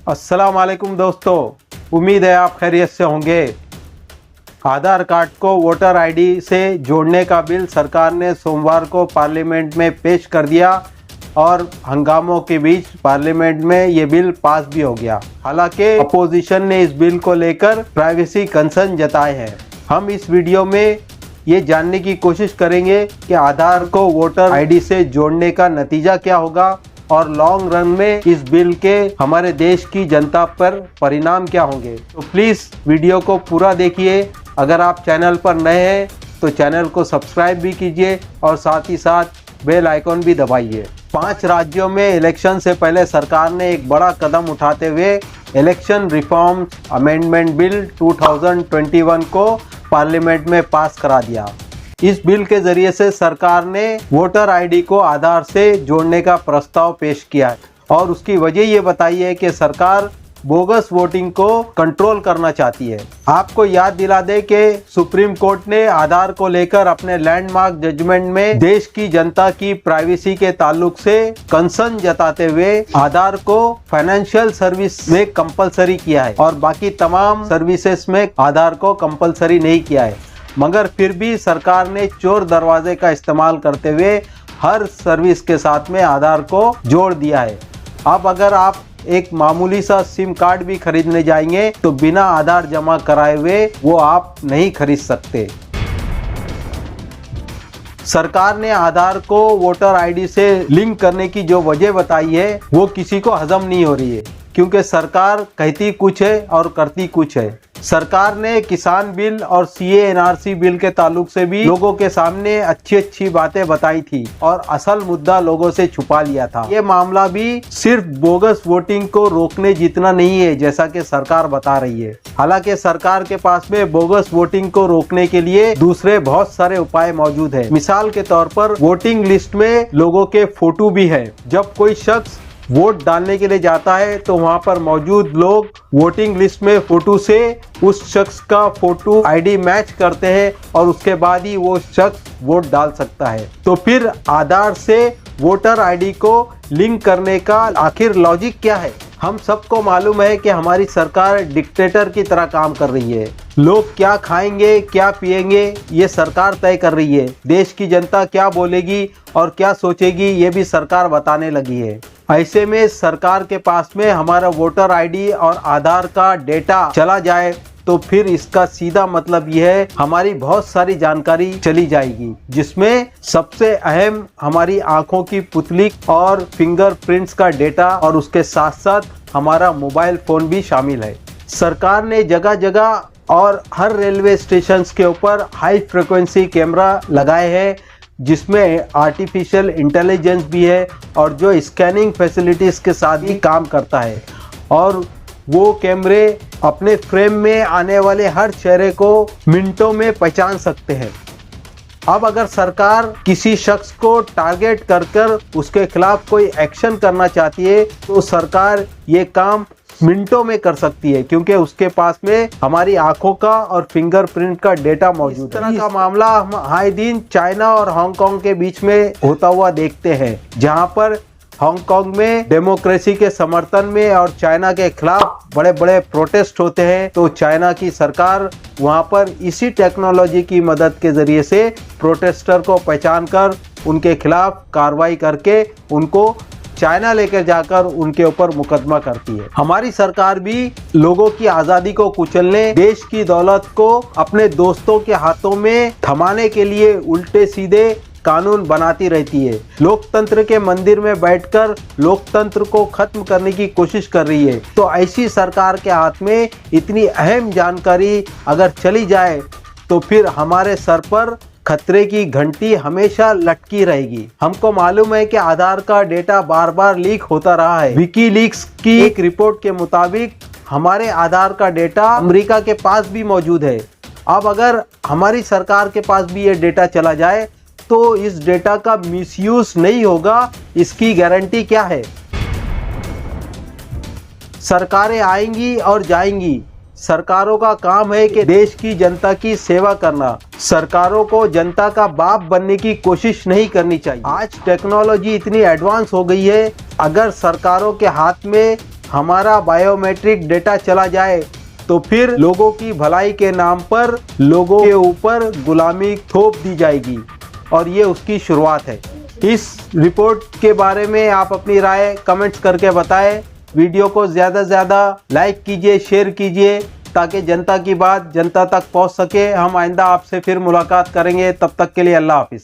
अस्सलाम वालेकुम दोस्तों, उम्मीद है आप खैरियत से होंगे। आधार कार्ड को वोटर आईडी से जोड़ने का बिल सरकार ने सोमवार को पार्लियामेंट में पेश कर दिया और हंगामों के बीच पार्लियामेंट में ये बिल पास भी हो गया। हालांकि अपोजिशन ने इस बिल को लेकर प्राइवेसी कंसर्न जताए हैं। हम इस वीडियो में ये जानने की कोशिश करेंगे कि आधार को वोटर आईडी से जोड़ने का नतीजा क्या होगा और लॉन्ग रन में इस बिल के हमारे देश की जनता पर परिणाम क्या होंगे। तो प्लीज़ वीडियो को पूरा देखिए। अगर आप चैनल पर नए हैं तो चैनल को सब्सक्राइब भी कीजिए और साथ ही साथ बेल आइकॉन भी दबाइए। 5 राज्यों में इलेक्शन से पहले सरकार ने एक बड़ा कदम उठाते हुए इलेक्शन रिफॉर्म अमेंडमेंट बिल 2021 को पार्लियामेंट में पास करा दिया। इस बिल के जरिए से सरकार ने वोटर आईडी को आधार से जोड़ने का प्रस्ताव पेश किया है और उसकी वजह ये बताई है कि सरकार बोगस वोटिंग को कंट्रोल करना चाहती है। आपको याद दिला दे कि सुप्रीम कोर्ट ने आधार को लेकर अपने लैंडमार्क जजमेंट में देश की जनता की प्राइवेसी के ताल्लुक से कंसर्न जताते हुए आधार को फाइनेंशियल सर्विस में कंपलसरी किया है और बाकी तमाम सर्विसेज में आधार को कंपलसरी नहीं किया है। मगर फिर भी सरकार ने चोर दरवाजे का इस्तेमाल करते हुए हर सर्विस के साथ में आधार को जोड़ दिया है। अब अगर आप एक मामूली सा सिम कार्ड भी खरीदने जाएंगे तो बिना आधार जमा कराए हुए वो आप नहीं खरीद सकते। सरकार ने आधार को वोटर आईडी से लिंक करने की जो वजह बताई है वो किसी को हजम नहीं हो रही है, क्योंकि सरकार कहती कुछ है और करती कुछ है। सरकार ने किसान बिल और CA/NRC बिल के ताल्लुक से भी लोगों के सामने अच्छी बातें बताई थी और असल मुद्दा लोगों से छुपा लिया था। ये मामला भी सिर्फ बोगस वोटिंग को रोकने जितना नहीं है जैसा कि सरकार बता रही है। हालांकि सरकार के पास में बोगस वोटिंग को रोकने के लिए दूसरे बहुत सारे उपाय मौजूद है। मिसाल के तौर पर वोटिंग लिस्ट में लोगों के फोटो भी है। जब कोई शख्स वोट डालने के लिए जाता है तो वहां पर मौजूद लोग वोटिंग लिस्ट में फोटो से उस शख्स का फोटो आईडी मैच करते हैं और उसके बाद ही वो शख्स वोट डाल सकता है। तो फिर आधार से वोटर आईडी को लिंक करने का आखिर लॉजिक क्या है? हम सबको मालूम है कि हमारी सरकार डिक्टेटर की तरह काम कर रही है। लोग क्या खाएंगे क्या पिएंगे ये सरकार तय कर रही है। देश की जनता क्या बोलेगी और क्या सोचेगी ये भी सरकार बताने लगी है। ऐसे में सरकार के पास में हमारा वोटर आईडी और आधार का डेटा चला जाए तो फिर इसका सीधा मतलब यह है हमारी बहुत सारी जानकारी चली जाएगी, जिसमें सबसे अहम हमारी आंखों की पुतली और फिंगरप्रिंट्स का डेटा और उसके साथ साथ हमारा मोबाइल फोन भी शामिल है। सरकार ने जगह जगह और हर रेलवे स्टेशन के ऊपर हाई फ्रिक्वेंसी कैमरा लगाए हैं, जिसमें आर्टिफिशियल इंटेलिजेंस भी है और जो स्कैनिंग फैसिलिटीज के साथ भी काम करता है और वो कैमरे अपने फ्रेम में आने वाले हर चेहरे को मिनटों में पहचान सकते हैं। अब अगर सरकार किसी शख्स को टारगेट कर उसके खिलाफ कोई एक्शन करना चाहती है तो सरकार ये काम मिनटों में कर सकती है, क्योंकि उसके पास में हमारी आंखों का और फिंगरप्रिंट का डेटा मौजूद है। इस तरह का मामला हम आए दिन चाइना और हांगकांग के बीच में होता हुआ देखते हैं, जहां पर हांगकांग में डेमोक्रेसी के समर्थन में और चाइना के खिलाफ बड़े बड़े प्रोटेस्ट होते हैं तो चाइना की सरकार वहां पर इसी टेक्नोलॉजी की मदद के जरिए से प्रोटेस्टर को पहचान कर उनके खिलाफ कार्रवाई करके उनको चाइना लेकर जाकर उनके ऊपर मुकदमा करती है। हमारी सरकार भी लोगों की आज़ादी को कुचलने, देश की दौलत को अपने दोस्तों के हाथों में थमाने के लिए उल्टे सीधे कानून बनाती रहती है। लोकतंत्र के मंदिर में बैठकर लोकतंत्र को खत्म करने की कोशिश कर रही है। तो ऐसी सरकार के हाथ में इतनी अहम जानकारी अगर चली जाए तो फिर हमारे सर पर खतरे की घंटी हमेशा लटकी रहेगी। हमको मालूम है कि आधार का डेटा बार बार लीक होता रहा है। विकीलीक्स की एक रिपोर्ट के मुताबिक हमारे आधार का डेटा अमेरिका के पास भी मौजूद है। अब अगर हमारी सरकार के पास भी ये डेटा चला जाए तो इस डेटा का मिसयूज नहीं होगा, इसकी गारंटी क्या है? सरकारें आएंगी और जाएंगी, सरकारों का काम है कि देश की जनता की सेवा करना। सरकारों को जनता का बाप बनने की कोशिश नहीं करनी चाहिए। आज टेक्नोलॉजी इतनी एडवांस हो गई है, अगर सरकारों के हाथ में हमारा बायोमेट्रिक डेटा चला जाए तो फिर लोगों की भलाई के नाम पर लोगों के ऊपर गुलामी थोप दी जाएगी और ये उसकी शुरुआत है। इस रिपोर्ट के बारे में आप अपनी राय कमेंट्स करके बताएं। वीडियो को ज़्यादा से ज़्यादा लाइक कीजिए, शेयर कीजिए ताकि जनता की बात जनता तक पहुंच सके। हम आइंदा आपसे फिर मुलाकात करेंगे, तब तक के लिए अल्लाह हाफिज़।